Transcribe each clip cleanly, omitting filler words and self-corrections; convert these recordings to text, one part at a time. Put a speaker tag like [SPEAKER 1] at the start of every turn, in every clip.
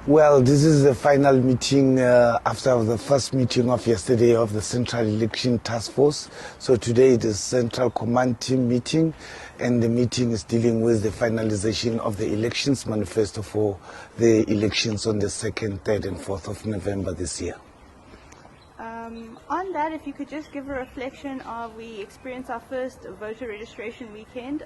[SPEAKER 1] Well, this is the final meeting after the first meeting of yesterday of the Central Election Task Force. So today it is Central Command Team meeting, and the meeting is dealing with the finalization of the elections manifesto for the elections on the 2nd, 3rd and 4th of November this year.
[SPEAKER 2] On that, if you could just give a reflection of, we experienced our first voter registration weekend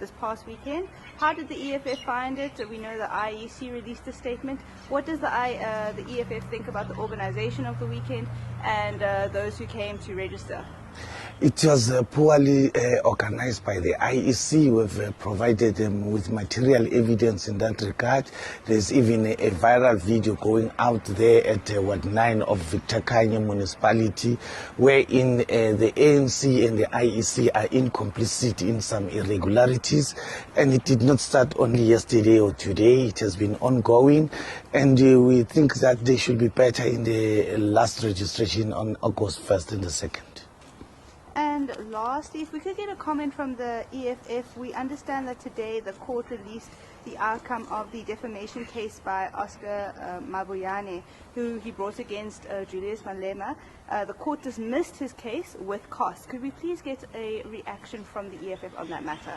[SPEAKER 2] this past weekend. How did the EFF find it? We know the IEC released a statement. What does the EFF think about the organization of the weekend and those who came to register?
[SPEAKER 1] It was poorly organized by the IEC. We've provided them with material evidence in that regard. There's even a viral video going out there at Ward 9 of Victor Kanye municipality, wherein the ANC and the IEC are complicit in some irregularities. And it did not start only yesterday or today. It has been ongoing. And we think that they should be better in the last registration on August 1st and the 2nd.
[SPEAKER 2] And lastly, if we could get a comment from the EFF, we understand that today the court released the outcome of the defamation case by Oscar Mabuyane, who he brought against Julius Malema. The court dismissed his case with costs. Could we please get a reaction from the EFF on that matter?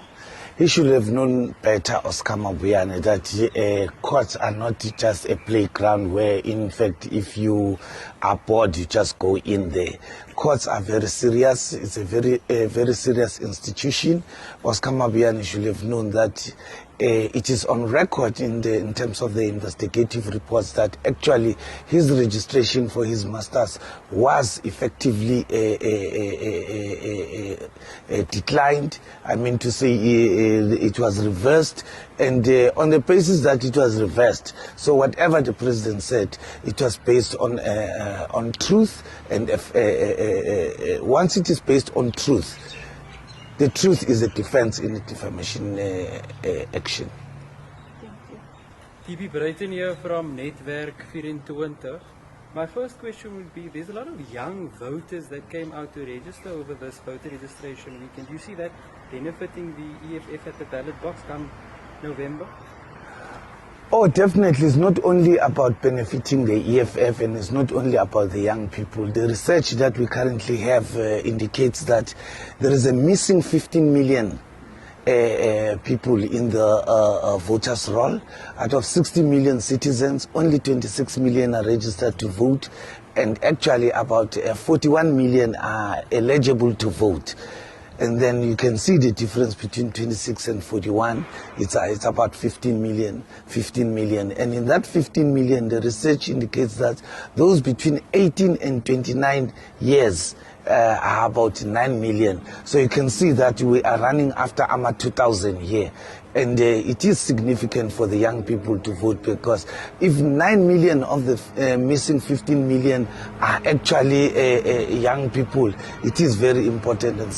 [SPEAKER 1] He should have known better, Oscar Mabuyane, that courts are not just a playground where, in fact, if you are bored, you just go in there. Courts are very serious. It's a very serious institution. Oscar Mabuyane should have known that it is on record in terms of the investigative reports that actually his registration for his masters was effectively declined. I mean to say it was reversed, and on the basis that it was reversed, so whatever the president said, it was based on truth, and once it is based on truth, the truth is a defense in a defamation action.
[SPEAKER 2] Thank you.
[SPEAKER 3] TB Breiten here from Netwerk 24. My first question would be, there's a lot of young voters that came out to register over this voter registration weekend. Do you see that benefiting the EFF at the ballot box come November?
[SPEAKER 1] Oh, definitely. It's not only about benefiting the EFF, and it's not only about the young people. The research that we currently have indicates that there is a missing 15 million people in the voters' roll. Out of 60 million citizens, only 26 million are registered to vote, and actually about 41 million are eligible to vote. And then you can see the difference between 26 and 41. It's about 15 million. And in that 15 million, the research indicates that those between 18 and 29 years are about 9 million. So you can see that we are running after AMA 2000 here. And it is significant for the young people to vote, because if 9 million of the missing 15 million are actually young people, it is very important and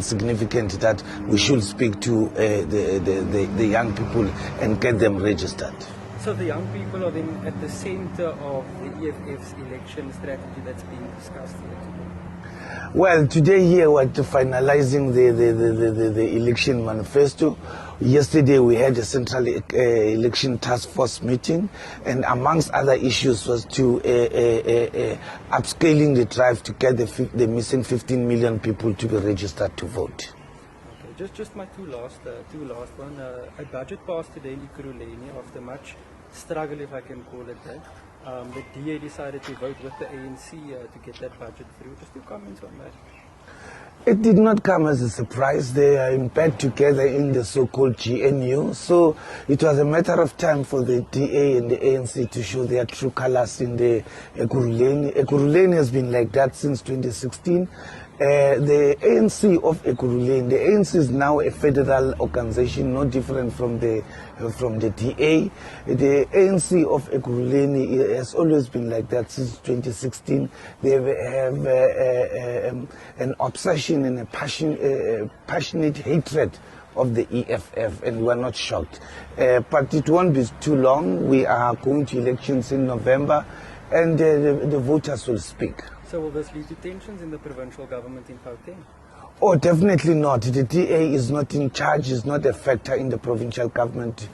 [SPEAKER 1] significant that we should speak to the young people and get them registered.
[SPEAKER 3] So the young people are then at the center of the EFF's election strategy that's being discussed here today.
[SPEAKER 1] Well, today here we're finalizing the election manifesto. Yesterday we had a Central Election Task Force meeting, and amongst other issues was to upscaling the drive to get the missing 15 million people to be registered to vote.
[SPEAKER 3] Okay, just my two last one. A budget passed today in Ekurhuleni after much struggle, if I can call it that. The DA decided to vote with the ANC to get that budget through. Just two comments on that.
[SPEAKER 1] It did not come as a surprise. They are in bed together in the so-called GNU. So it was a matter of time for the DA and the ANC to show their true colors in the Ekurhuleni. Ekurhuleni has been like that since 2016. The ANC of Ekurhuleni, the ANC is now a federal organization, no different from the DA. The ANC of Ekurhuleni has always been like that since 2016. They have an obsession and a passionate hatred of the EFF, and we are not shocked. But it won't be too long. We are going to elections in November, and the voters will speak.
[SPEAKER 3] So will this lead to tensions in the provincial government in Gauteng?
[SPEAKER 1] Oh, definitely not. The DA is not in charge, is not a factor in the provincial government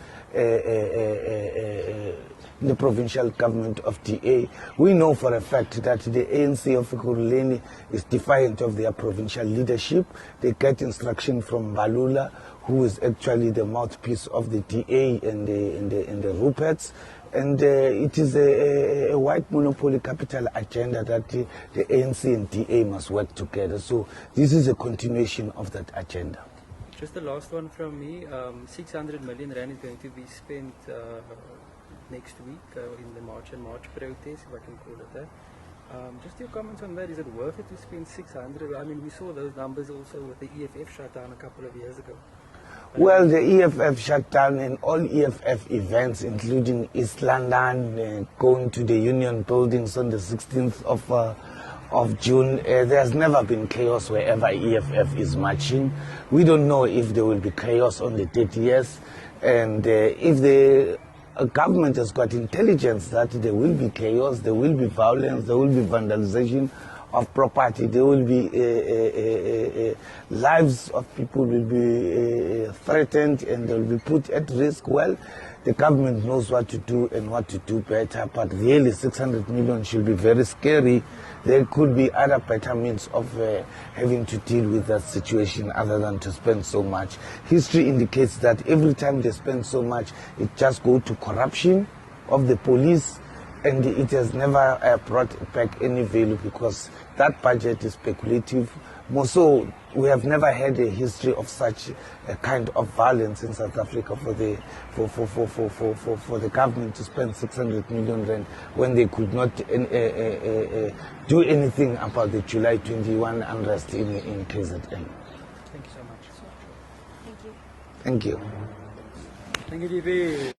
[SPEAKER 1] in the provincial government of DA. We know for a fact that the ANC of Ekurhuleni is defiant of their provincial leadership. They get instruction from Balula, who is actually the mouthpiece of the DA and the Ruperts. And it is a white monopoly capital agenda that the ANC and DA must work together. So this is a continuation of that agenda.
[SPEAKER 3] Just the last one from me. 600 million rand is going to be spent next week in the March protest, if I can call it that. Just your comments on that. Is it worth it to spend 600? I mean, we saw those numbers also with the EFF shutdown a couple of years ago.
[SPEAKER 1] Well, the EFF shutdown and all EFF events, including East London, going to the Union buildings on the 16th of June, there's never been chaos wherever EFF is marching. We don't know if there will be chaos on the 30th, and if the government has got intelligence that there will be chaos, there will be violence, there will be vandalization of property, there will be lives of people will be threatened and they will be put at risk. Well, the government knows what to do and what to do better, but really 600 million should be very scary. There could be other better means of having to deal with that situation other than to spend so much. History indicates that every time they spend so much, it just goes to corruption of the police, and it has never brought back any value because that budget is speculative. More so, we have never had a history of such a kind of violence in South Africa for the government to spend 600 million rand when they could not do anything about the July 21 unrest in KZN.
[SPEAKER 3] Thank you so much.
[SPEAKER 2] Thank you.
[SPEAKER 1] Thank you.
[SPEAKER 3] Thank you, DB.